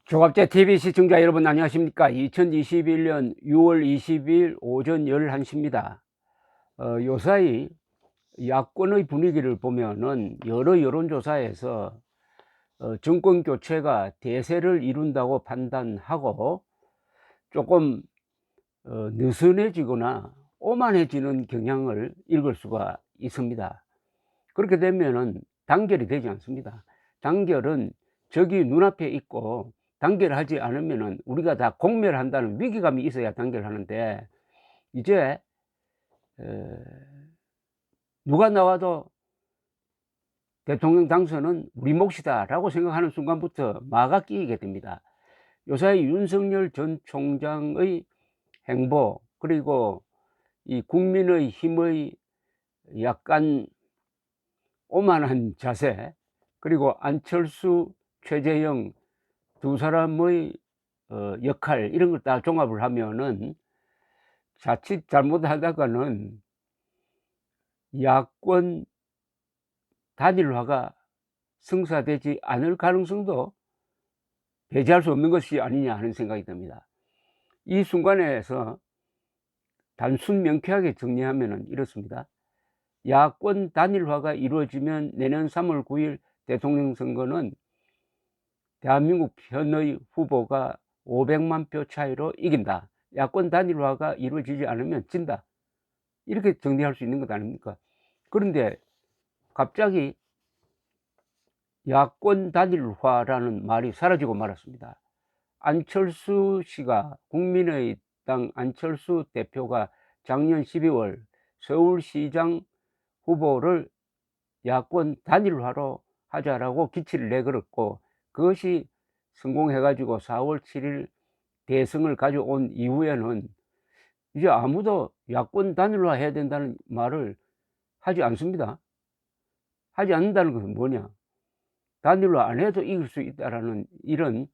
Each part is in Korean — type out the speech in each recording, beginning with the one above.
조갑제 TV 시청자 여러분 안녕하십니까. 2021년 6월 20일 오전 11시입니다. 요사이 야권의 분위기를 보면은 여러 여론조사에서 정권 교체가 대세를 이룬다고 판단하고 조금 느슨해지거나 오만해지는 경향을 읽을 수가 있습니다. 그렇게 되면은 단결이 되지 않습니다. 단결은 적이 눈앞에 있고 단결하지 않으면은 우리가 다 공멸한다는 위기감이 있어야 단결하는데, 이제 누가 나와도 대통령 당선은 우리 몫이다 라고 생각하는 순간부터 마가 끼이게 됩니다. 요사이 윤석열 전 총장의 행보, 그리고 이 국민의 힘의 약간 오만한 자세, 그리고 안철수, 최재형 두 사람의 역할, 이런 걸 다 종합을 하면은 자칫 잘못하다가는 야권 단일화가 성사되지 않을 가능성도 배제할 수 없는 것이 아니냐 하는 생각이 듭니다. 이 순간에서 단순 명쾌하게 정리하면은 이렇습니다. 야권 단일화가 이루어지면 내년 3월 9일 대통령 선거는 대한민국 편의 후보가 500만 표 차이로 이긴다. 야권 단일화가 이루어지지 않으면 진다. 이렇게 정리할 수 있는 것 아닙니까? 그런데 갑자기 야권 단일화라는 말이 사라지고 말았습니다. 안철수 씨가, 국민의당 안철수 대표가 작년 12월 서울시장 후보를 야권 단일화로 하자라고 기치를 내걸었고, 그것이 성공해가지고 4월 7일 대승을 가져온 이후에는 이제 아무도 야권 단일화 해야 된다는 말을 하지 않습니다. 하지 않는다는 것은 뭐냐? 단일화 안 해도 이길 수 있다라는 이런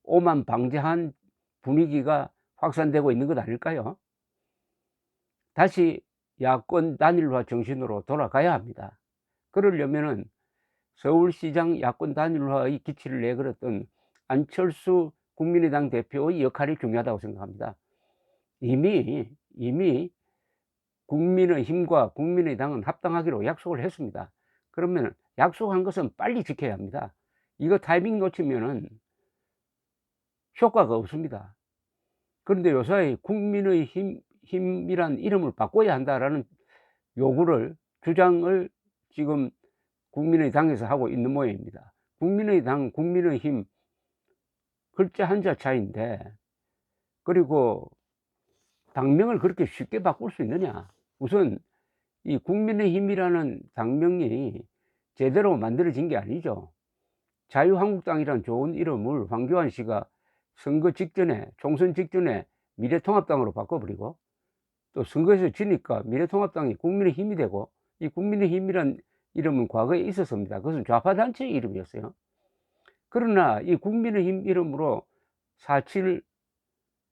오만 방자한 분위기가 확산되고 있는 것 아닐까요? 다시 야권 단일화 정신으로 돌아가야 합니다. 그러려면은 서울시장 야권 단일화의 기치를 내걸었던 안철수 국민의당 대표의 역할이 중요하다고 생각합니다. 이미 국민의힘과 국민의당은 합당하기로 약속을 했습니다. 그러면 약속한 것은 빨리 지켜야 합니다. 이거 타이밍 놓치면은 효과가 없습니다. 그런데 요사이 국민의힘이란 이름을 바꿔야 한다라는 요구를, 주장을 지금 국민의당에서 하고 있는 모양입니다. 국민의당, 국민의힘 글자 한자 차이인데, 그리고 당명을 그렇게 쉽게 바꿀 수 있느냐? 우선 이 국민의힘이라는 당명이 제대로 만들어진 게 아니죠. 자유한국당이란 좋은 이름을 황교안 씨가 선거 직전에, 총선 직전에 미래통합당으로 바꿔버리고, 또 선거에서 지니까 미래통합당이 국민의힘이 되고, 이 국민의힘이란 이름은 과거에 있었습니다. 그것은 좌파단체의 이름이었어요. 그러나 이 국민의힘 이름으로 4.7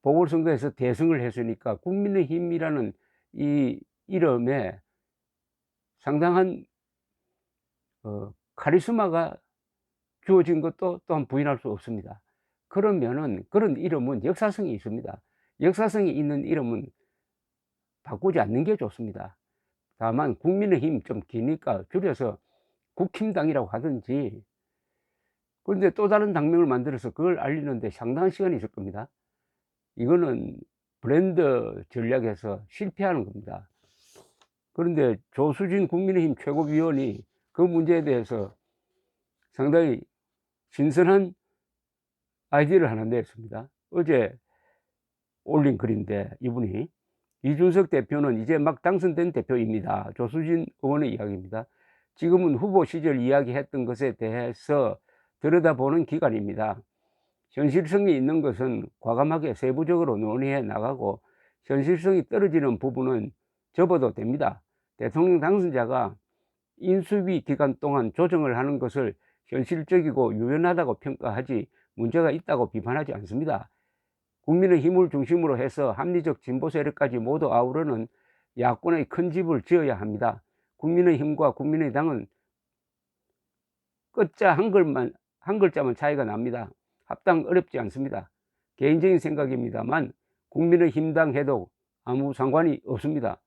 보궐선거에서 대승을 했으니까 국민의힘이라는 이 이름에 상당한 카리스마가 주어진 것도 또한 부인할 수 없습니다. 그러면은 그런 이름은 역사성이 있습니다. 역사성이 있는 이름은 바꾸지 않는 게 좋습니다. 다만 국민의힘 좀 기니까 줄여서 국힘당이라고 하든지, 그런데 또 다른 당명을 만들어서 그걸 알리는데 상당한 시간이 있을 겁니다. 이거는 브랜드 전략에서 실패하는 겁니다. 그런데 조수진 국민의힘 최고위원이 그 문제에 대해서 상당히 신선한 아이디어를 하나 냈습니다. 어제 올린 글인데, 이분이 이준석 대표는 이제 막 당선된 대표입니다. 조수진 의원의 이야기입니다. 지금은 후보 시절 이야기했던 것에 대해서 들여다보는 기간입니다. 현실성이 있는 것은 과감하게 세부적으로 논의해 나가고, 현실성이 떨어지는 부분은 접어도 됩니다. 대통령 당선자가 인수위 기간 동안 조정을 하는 것을 현실적이고 유연하다고 평가하지 문제가 있다고 비판하지 않습니다. 국민의힘을 중심으로 해서 합리적 진보 세력까지 모두 아우르는 야권의 큰 집을 지어야 합니다. 국민의힘과 국민의당은 끝자 한 글자만 차이가 납니다. 합당 어렵지 않습니다. 개인적인 생각입니다만 국민의힘당 해도 아무 상관이 없습니다.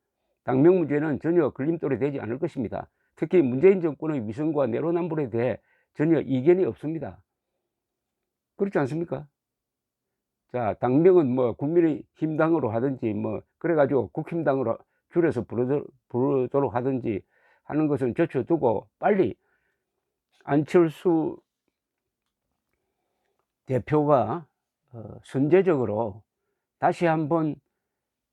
당명 문제는 전혀 걸림돌이 되지 않을 것입니다. 특히 문재인 정권의 위선과 내로남불에 대해 전혀 이견이 없습니다. 그렇지 않습니까? 자, 당명은 뭐 국민의힘당으로 하든지 뭐 그래가지고 국힘당으로 줄여서 부르도록 하든지 하는 것은 제쳐두고 빨리 안철수 대표가 선제적으로 다시 한번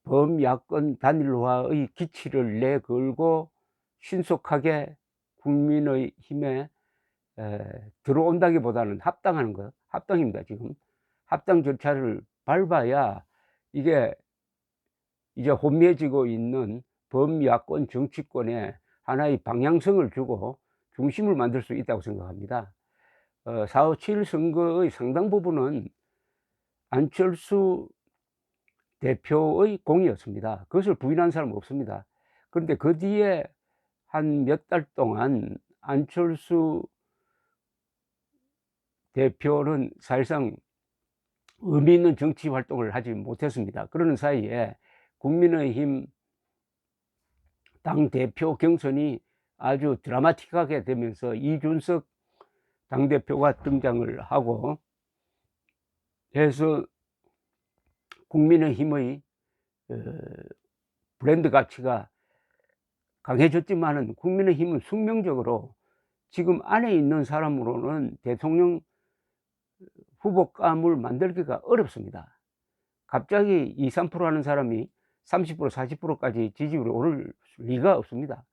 범야권 단일화의 기치를 내걸고 신속하게 국민의힘에 들어온다기보다는 합당하는 거, 합당입니다. 지금 합당 절차를 밟아야 이게 이제 혼미해지고 있는 범야권 정치권에 하나의 방향성을 주고 중심을 만들 수 있다고 생각합니다. 4.27 선거의 상당 부분은 안철수 대표의 공이었습니다. 그것을 부인하는 사람은 없습니다. 그런데 그 뒤에 한 몇 달 동안 안철수 대표는 사실상 의미 있는 정치 활동을 하지 못했습니다. 그러는 사이에 국민의힘 당대표 경선이 아주 드라마틱하게 되면서 이준석 당대표가 등장을 하고 해서 국민의힘의 브랜드 가치가 강해졌지만은 국민의힘은 숙명적으로 지금 안에 있는 사람으로는 대통령 후보감을 만들기가 어렵습니다. 갑자기 2, 3% 하는 사람이 30%, 40%까지 지지율이 오를 리가 없습니다.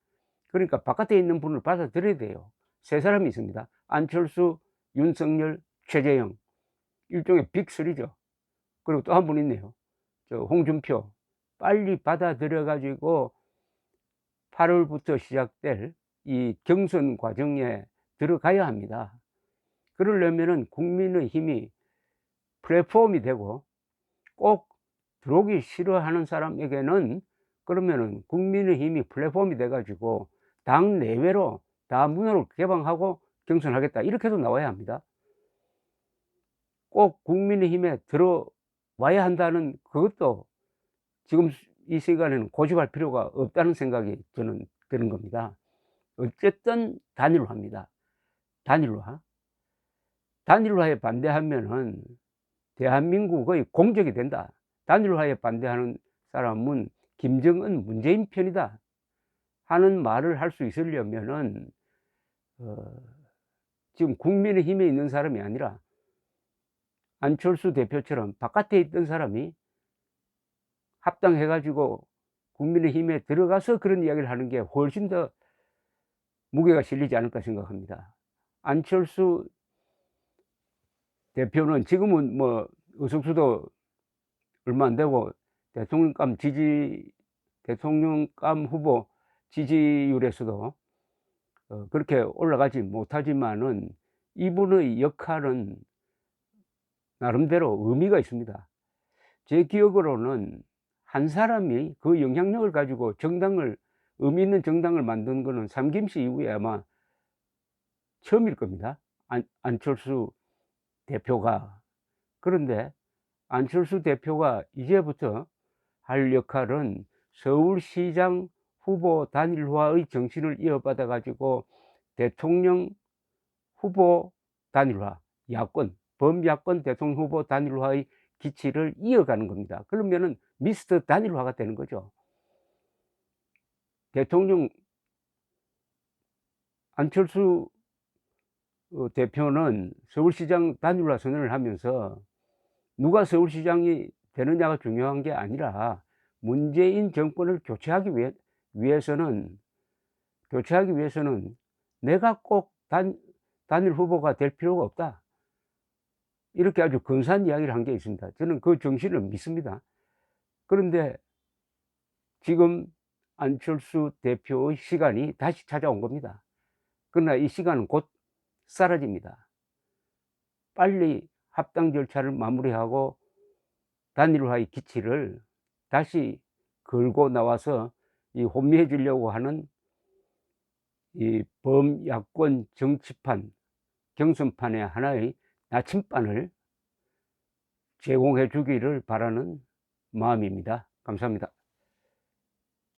그러니까 바깥에 있는 분을 받아들여야 돼요. 세 사람이 있습니다. 안철수, 윤석열, 최재형. 일종의 빅3죠. 그리고 또 한 분 있네요. 홍준표. 빨리 받아들여 가지고 8월부터 시작될 이 경선 과정에 들어가야 합니다. 그러려면은 국민의힘이 플랫폼이 되고 꼭 들어오기 싫어하는 사람에게는 그러면은 국민의힘이 플랫폼이 돼 가지고 당 내외로 다 문을 개방하고 경선하겠다 이렇게도 나와야 합니다. 꼭 국민의힘에 들어와야 한다는 그것도 지금 이 시간에는 고집할 필요가 없다는 생각이 저는 드는 겁니다. 어쨌든 단일화입니다. 단일화에 반대하면은 대한민국의 공적이 된다. 단일화에 반대하는 사람은 김정은, 문재인 편이다 하는 말을 할 수 있으려면은 지금 국민의힘에 있는 사람이 아니라 안철수 대표처럼 바깥에 있던 사람이 합당해 가지고 국민의힘에 들어가서 그런 이야기를 하는 게 훨씬 더 무게가 실리지 않을까 생각합니다. 안철수 대표는 지금은 뭐 의석수도 얼마 안 되고 대통령감 후보 지지율에서도 그렇게 올라가지 못하지만은 이분의 역할은 나름대로 의미가 있습니다. 제 기억으로는 한 사람이 그 영향력을 가지고 의미 있는 정당을 만든 거는 삼김씨 이후에 아마 처음일 겁니다. 안철수 대표가. 그런데 안철수 대표가 이제부터 할 역할은 서울시장 후보 단일화의 정신을 이어받아 가지고 대통령 후보 단일화, 범야권 대통령 후보 단일화의 기치를 이어가는 겁니다. 그러면은 미스터 단일화가 되는 거죠. 대통령 안철수 대표는 서울시장 단일화 선언을 하면서 누가 서울시장이 되느냐가 중요한 게 아니라 문재인 정권을 교체하기 위해서는 내가 꼭 단일 후보가 될 필요가 없다. 이렇게 아주 근사한 이야기를 한 게 있습니다. 저는 그 정신을 믿습니다. 그런데 지금 안철수 대표의 시간이 다시 찾아온 겁니다. 그러나 이 시간은 곧 사라집니다. 빨리 합당 절차를 마무리하고 단일화의 기치를 다시 걸고 나와서 이 혼미해지려고 하는 이 범야권 정치판, 경선판의 하나의 나침반을 제공해 주기를 바라는 마음입니다. 감사합니다.